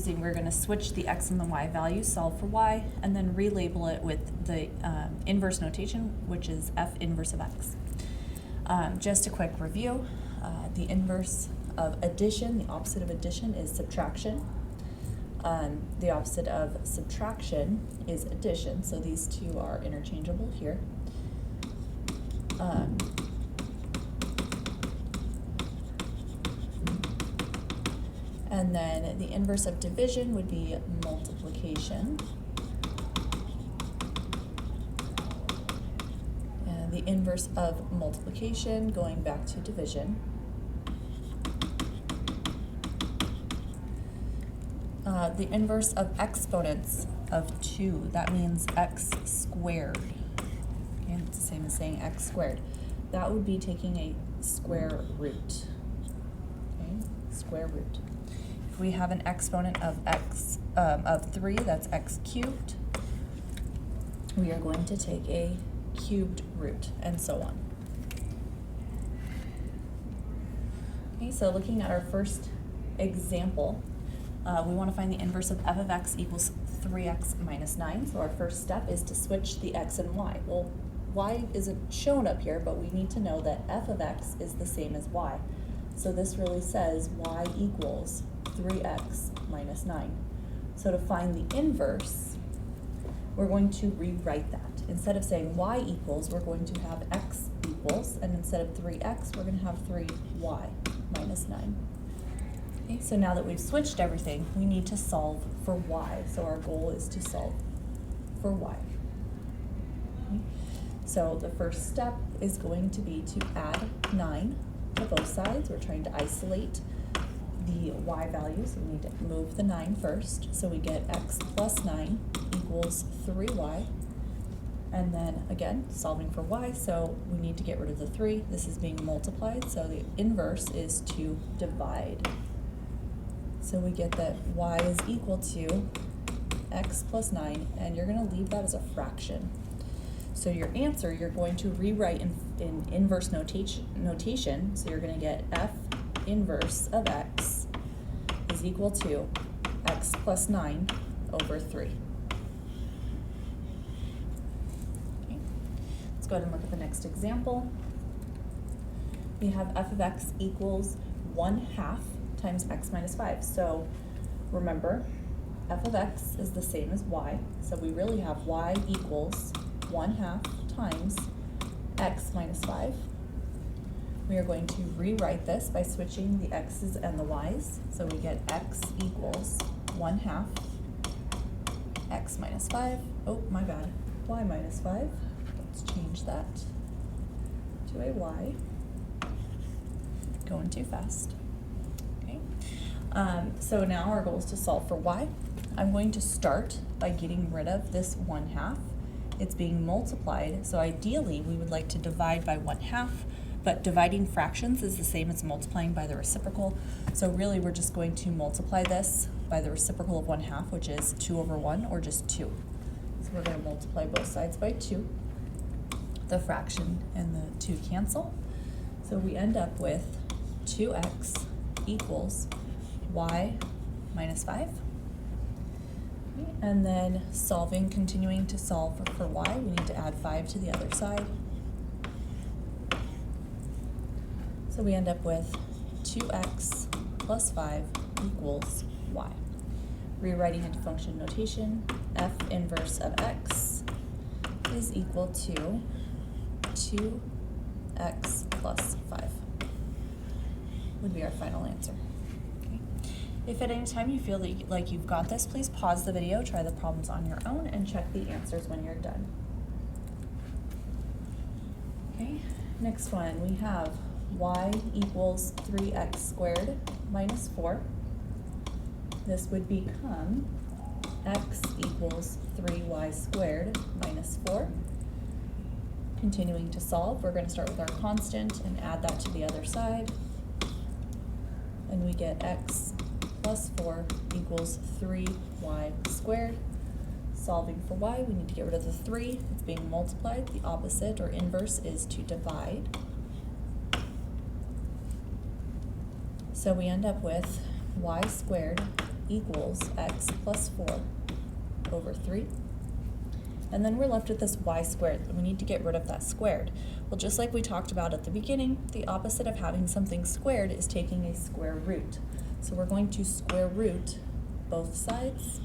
confusing, we're going to switch the x and the y values, solve for y, and then relabel it with the inverse notation, which is f inverse of x. Just a quick review, the inverse of addition, the opposite of addition is subtraction. The opposite of subtraction is addition, so these two are interchangeable here. And then the inverse of division would be multiplication. And the inverse of multiplication, going back to division. The inverse of exponents of 2, that means x squared. Okay, it's the same as saying x squared. That would be taking a square root. Okay, square root. If we have an exponent of x of 3, that's x cubed. We are going to take a cubed root, and so on. Okay, so looking at our first example, we want to find the inverse of f of x equals 3x minus 9. So our first step is to switch the x and y. Well, y isn't shown up here, but we need to know that f of x is the same as y. So this really says y equals 3x minus 9. So to find the inverse, we're going to rewrite that. Instead of saying y equals, we're going to have x equals, and instead of 3x, we're going to have 3y minus 9. Okay, so now that we've switched everything, we need to solve for y. So our goal is to solve for y. Okay. So the first step is going to be to add 9 to both sides. We're trying to isolate the y value, so we need to move the 9 first. So we get x plus 9 equals 3y. And then again, solving for y, so we need to get rid of the 3. This is being multiplied, so the inverse is to divide. So we get that y is equal to x plus 9, and you're going to leave that as a fraction. So your answer, you're going to rewrite in inverse notation, so you're going to get f inverse of x is equal to x plus 9 over 3. Okay. Let's go ahead and look at the next example. We have f of x equals 1/2 times x minus 5. So remember, f of x is the same as y. So we really have y equals 1/2 times x minus 5. We are going to rewrite this by switching the x's and the y's. So we get x equals 1/2 x minus 5. Oh, my bad. Y minus 5. Let's change that to a y. Going too fast. So now our goal is to solve for y. I'm going to start by getting rid of this 1/2. It's being multiplied, so ideally we would like to divide by 1/2, but dividing fractions is the same as multiplying by the reciprocal. So really we're just going to multiply this by the reciprocal of 1/2, which is 2/1, or just 2. So we're going to multiply both sides by 2. The fraction and the 2 cancel. So we end up with 2x equals y minus 5. Okay, and then continuing to solve for y, we need to add 5 to the other side. So we end up with 2x plus 5 equals y. Rewriting into function notation, f inverse of x is equal to 2x plus 5 would be our final answer. If at any time you feel like you've got this, please pause the video, try the problems on your own, and check the answers when you're done. Okay, next one, we have y equals 3x squared minus 4. This would become x equals 3y squared minus 4. Continuing to solve, we're going to start with our constant and add that to the other side. And we get x plus 4 equals 3y squared. Solving for y, we need to get rid of the 3. It's being multiplied. The opposite or inverse is to divide. So we end up with y squared equals x plus 4 over 3. And then we're left with this y squared, and we need to get rid of that squared. Well, just like we talked about at the beginning, the opposite of having something squared is taking a square root. So we're going to square root both sides.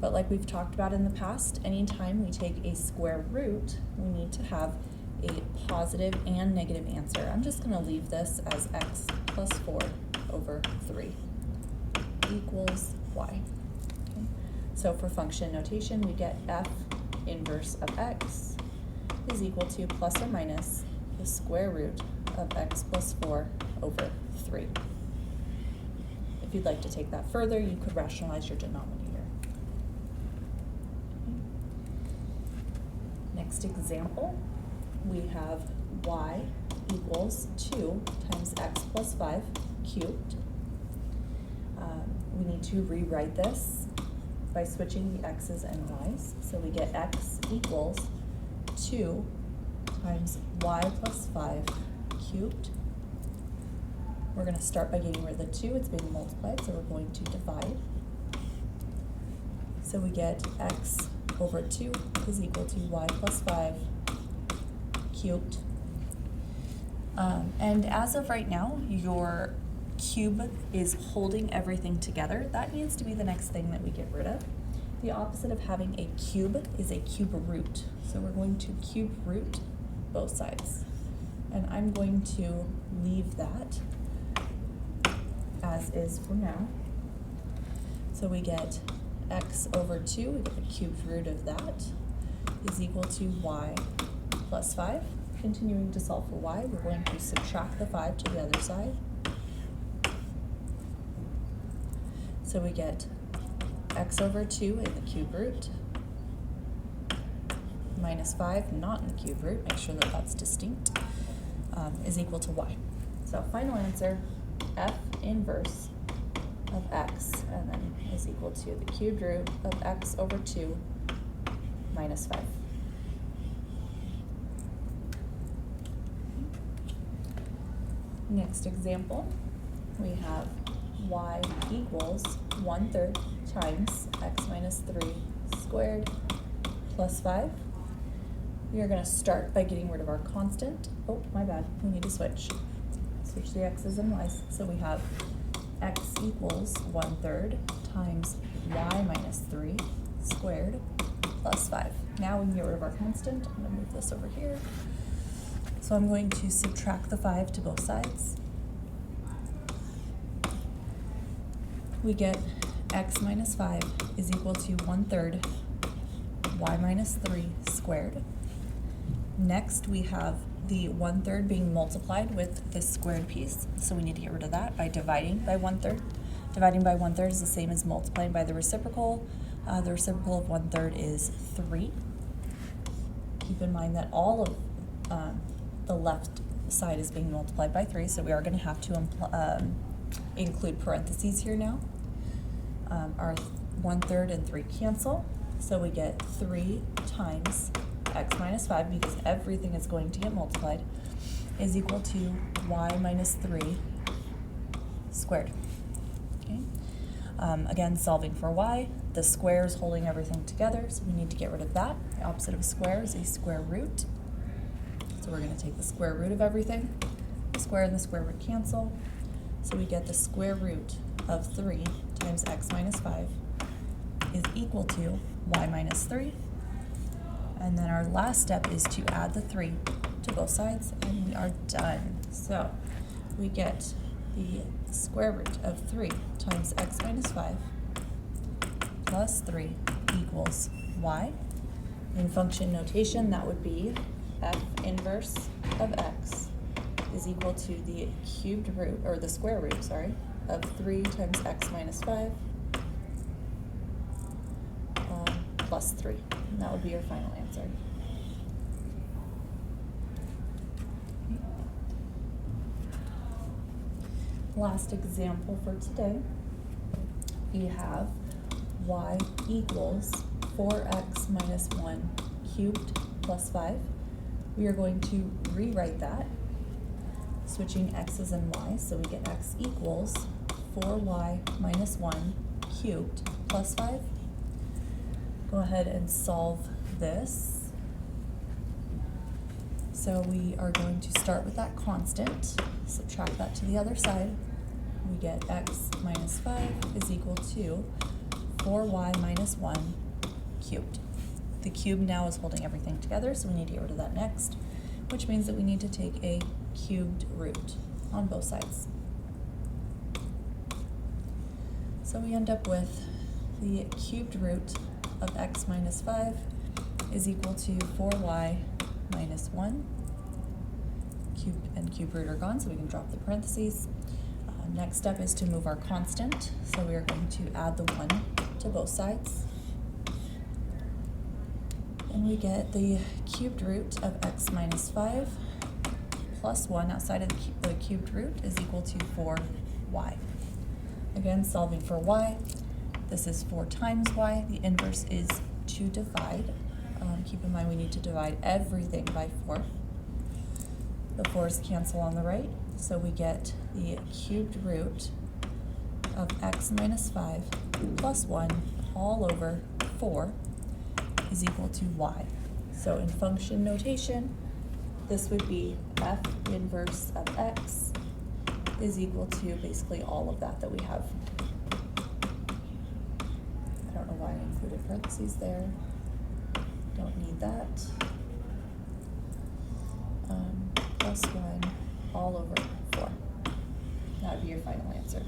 But like we've talked about in the past, anytime we take a square root, we need to have a positive and negative answer. I'm just going to leave this as x plus 4 over 3 equals y. Okay. So for function notation, we get f inverse of x is equal to plus or minus the square root of x plus 4 over 3. If you'd like to take that further, you could rationalize your denominator. Next example, we have y equals 2 times x plus 5 cubed. We need to rewrite this by switching the x's and y's. So we get x equals 2 times y plus 5 cubed. We're going to start by getting rid of the 2. It's being multiplied, so we're going to divide. So we get x over 2 is equal to y plus 5 cubed. And as of right now, your cube is holding everything together. That needs to be the next thing that we get rid of. The opposite of having a cube is a cube root. So we're going to cube root both sides. And I'm going to leave that as is for now. So we get x over 2, we get the cubed root of that, is equal to y plus 5. Continuing to solve for y, we're going to subtract the 5 to the other side. So we get x over 2 in the cube root, minus 5, not in the cube root, make sure that that's distinct, is equal to y. So final answer, f inverse of x, and then is equal to the cubed root of x over 2 minus 5. Next example, we have y equals 1/3 times x minus 3 squared plus 5. We are going to start by getting rid of our constant. Oh, my bad, we need to switch the x's and y's. So we have x equals 1/3 times y minus 3 squared plus 5. Now we can get rid of our constant. I'm going to move this over here. So I'm going to subtract the 5 to both sides. We get x minus 5 is equal to 1/3 y minus 3 squared. Next we have the 1/3 being multiplied with this squared piece, so we need to get rid of that by dividing by 1/3. Dividing by 1/3 is the same as multiplying by the reciprocal. The reciprocal of 1/3 is 3. Keep in mind that all of the left side is being multiplied by 3, so we are going to have to include parentheses here now. Our 1/3 and 3 cancel, so we get 3 times x minus 5, because everything is going to get multiplied, is equal to y minus 3 squared. Okay. Again, solving for y, the square is holding everything together, so we need to get rid of that. The opposite of a square is a square root. So we're going to take the square root of everything. The square and the square root cancel. So we get the square root of 3 times x minus 5 is equal to y minus 3. And then our last step is to add the 3 to both sides, and we are done. So we get the square root of 3 times x minus 5 plus 3 equals y. In function notation, that would be f inverse of x is equal to the cubed root, or the square root, sorry, of 3 times x minus 5 plus 3. And that would be your final answer. Last example for today, we have y equals 4x minus 1 cubed plus 5. We are going to rewrite that, switching x's and y's, so we get x equals 4y minus 1 cubed plus 5. Go ahead and solve this. So we are going to start with that constant, subtract that to the other side. We get x minus 5 is equal to 4y minus 1 cubed. The cube now is holding everything together, so we need to get rid of that next, which means that we need to take a cubed root on both sides. So we end up with the cubed root of x minus 5 is equal to 4y minus 1. Cube and cube root are gone, so we can drop the parentheses. Next step is to move our constant, so we are going to add the 1 to both sides. And we get the cubed root of x minus 5 plus 1 outside of the cubed root is equal to 4y. Again, solving for y, this is 4 times y. The inverse is to divide. Keep in mind we need to divide everything by 4. The 4's cancel on the right, so we get the cubed root of x minus 5 plus 1 all over 4 is equal to y. So in function notation, this would be f inverse of x is equal to basically all of that we have. I don't know why I included parentheses there. Don't need that. Plus 1 all over 4. That would be your final answer.